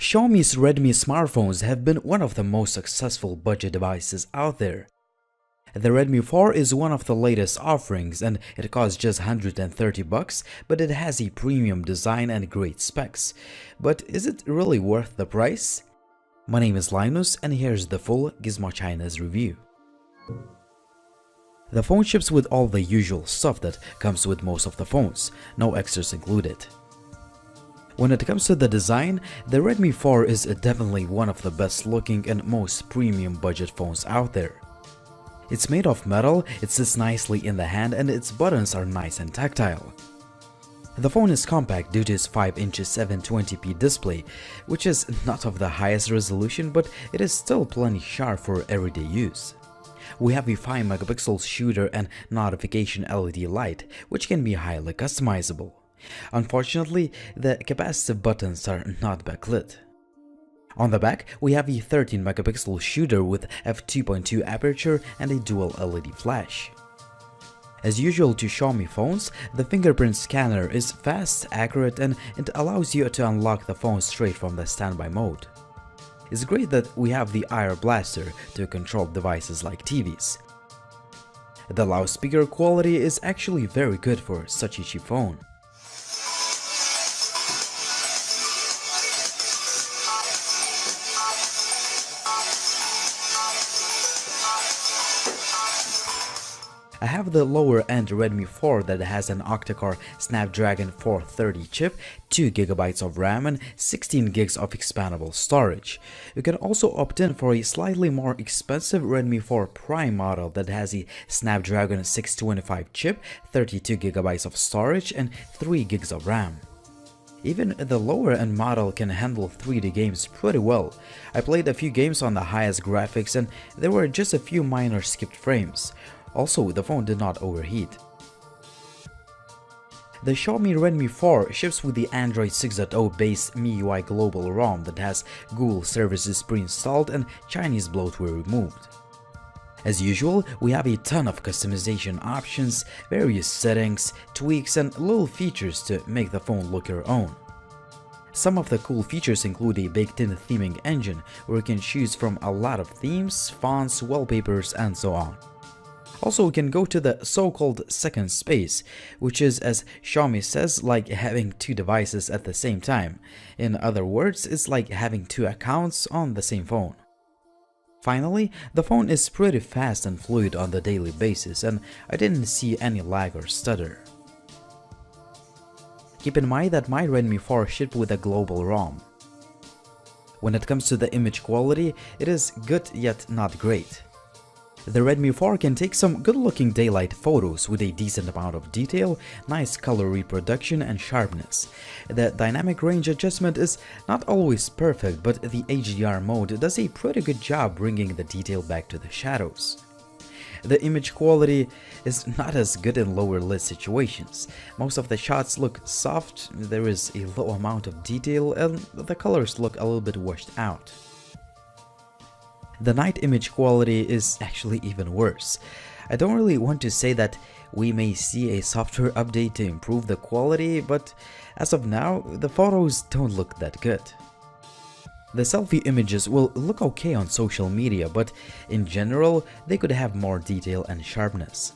Xiaomi's Redmi smartphones have been one of the most successful budget devices out there. The Redmi 4 is one of the latest offerings and it costs just $130, but it has a premium design and great specs. But is it really worth the price? My name is Linus and here's the full Gizmo China's review. The phone ships with all the usual stuff that comes with most of the phones, no extras included. When it comes to the design, the Redmi 4 is definitely one of the best looking and most premium budget phones out there. It's made of metal, it sits nicely in the hand and its buttons are nice and tactile. The phone is compact due to its 5" 720p display, which is not of the highest resolution, but it is still plenty sharp for everyday use. We have a 5-megapixel shooter and notification LED light, which can be highly customizable. Unfortunately, the capacitive buttons are not backlit. On the back, we have a 13-megapixel shooter with f2.2 aperture and a dual LED flash. As usual to Xiaomi phones, the fingerprint scanner is fast, accurate, and it allows you to unlock the phone straight from the standby mode. It's great that we have the IR blaster to control devices like TVs. The loudspeaker quality is actually very good for such a cheap phone. I have the lower-end Redmi 4 that has an octa-core Snapdragon 430 chip, 2GB of RAM and 16GB of expandable storage. You can also opt in for a slightly more expensive Redmi 4 Prime model that has a Snapdragon 625 chip, 32GB of storage and 3GB of RAM. Even the lower-end model can handle 3D games pretty well. I played a few games on the highest graphics and there were just a few minor skipped frames. Also, the phone did not overheat. The Xiaomi Redmi 4 ships with the Android 6.0 based MIUI global ROM that has Google services pre-installed and Chinese bloatware removed. As usual, we have a ton of customization options, various settings, tweaks, and little features to make the phone look your own. Some of the cool features include a baked-in theming engine where you can choose from a lot of themes, fonts, wallpapers, and so on. Also, we can go to the so-called second space, which is, as Xiaomi says, like having two devices at the same time. In other words, it's like having two accounts on the same phone. Finally, the phone is pretty fast and fluid on the daily basis, and I didn't see any lag or stutter. Keep in mind that my Redmi 4 shipped with a global ROM. When it comes to the image quality, it is good yet not great. The Redmi 4 can take some good-looking daylight photos with a decent amount of detail, nice color reproduction and sharpness. The dynamic range adjustment is not always perfect, but the HDR mode does a pretty good job bringing the detail back to the shadows. The image quality is not as good in lower lit situations. Most of the shots look soft, there is a low amount of detail, and the colors look a little bit washed out. The night image quality is actually even worse. I don't really want to say that we may see a software update to improve the quality, but as of now, the photos don't look that good. The selfie images will look okay on social media, but in general, they could have more detail and sharpness.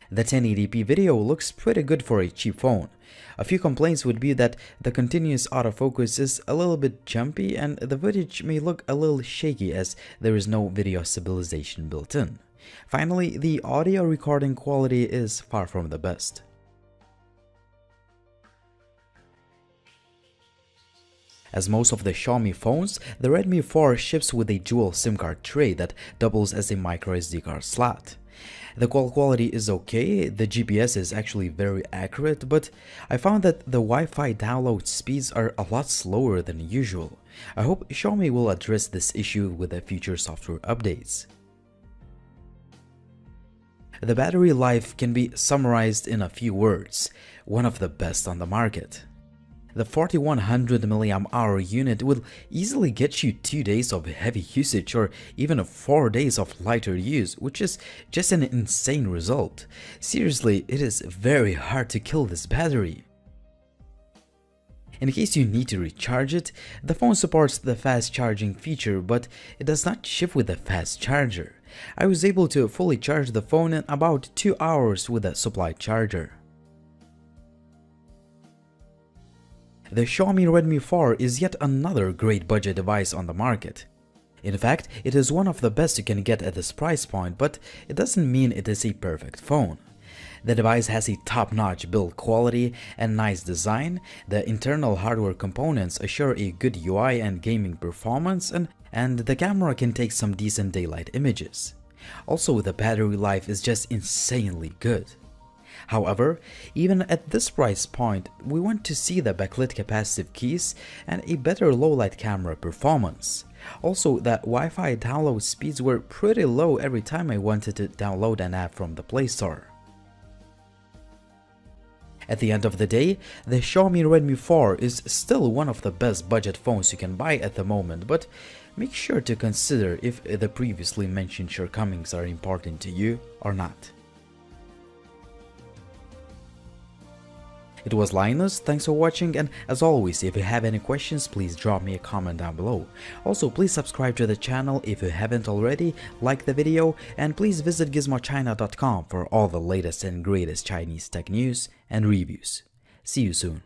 The 1080p video looks pretty good for a cheap phone. A few complaints would be that the continuous autofocus is a little bit jumpy and the footage may look a little shaky as there is no video stabilization built in. Finally, the audio recording quality is far from the best. As most of the Xiaomi phones, the Redmi 4 ships with a dual SIM card tray that doubles as a microSD card slot. The call quality is okay, the GPS is actually very accurate, but I found that the Wi-Fi download speeds are a lot slower than usual. I hope Xiaomi will address this issue with the future software updates. The battery life can be summarized in a few words: one of the best on the market. The 4100 mAh unit will easily get you 2 days of heavy usage or even 4 days of lighter use, which is just an insane result. Seriously, it is very hard to kill this battery. In case you need to recharge it, the phone supports the fast charging feature, but it does not ship with a fast charger. I was able to fully charge the phone in about 2 hours with a supply charger. The Xiaomi Redmi 4 is yet another great budget device on the market. In fact, it is one of the best you can get at this price point, but it doesn't mean it is a perfect phone. The device has a top-notch build quality and nice design. The internal hardware components assure a good UI and gaming performance, and the camera can take some decent daylight images. Also, the battery life is just insanely good. However, even at this price point, we want to see the backlit capacitive keys and a better low-light camera performance. Also, the Wi-Fi download speeds were pretty low every time I wanted to download an app from the Play Store. At the end of the day, the Xiaomi Redmi 4 is still one of the best budget phones you can buy at the moment, but make sure to consider if the previously mentioned shortcomings are important to you or not. It was Linus, thanks for watching, and as always, if you have any questions, please drop me a comment down below. Also, please subscribe to the channel if you haven't already, like the video, and please visit gizmochina.com for all the latest and greatest Chinese tech news and reviews. See you soon.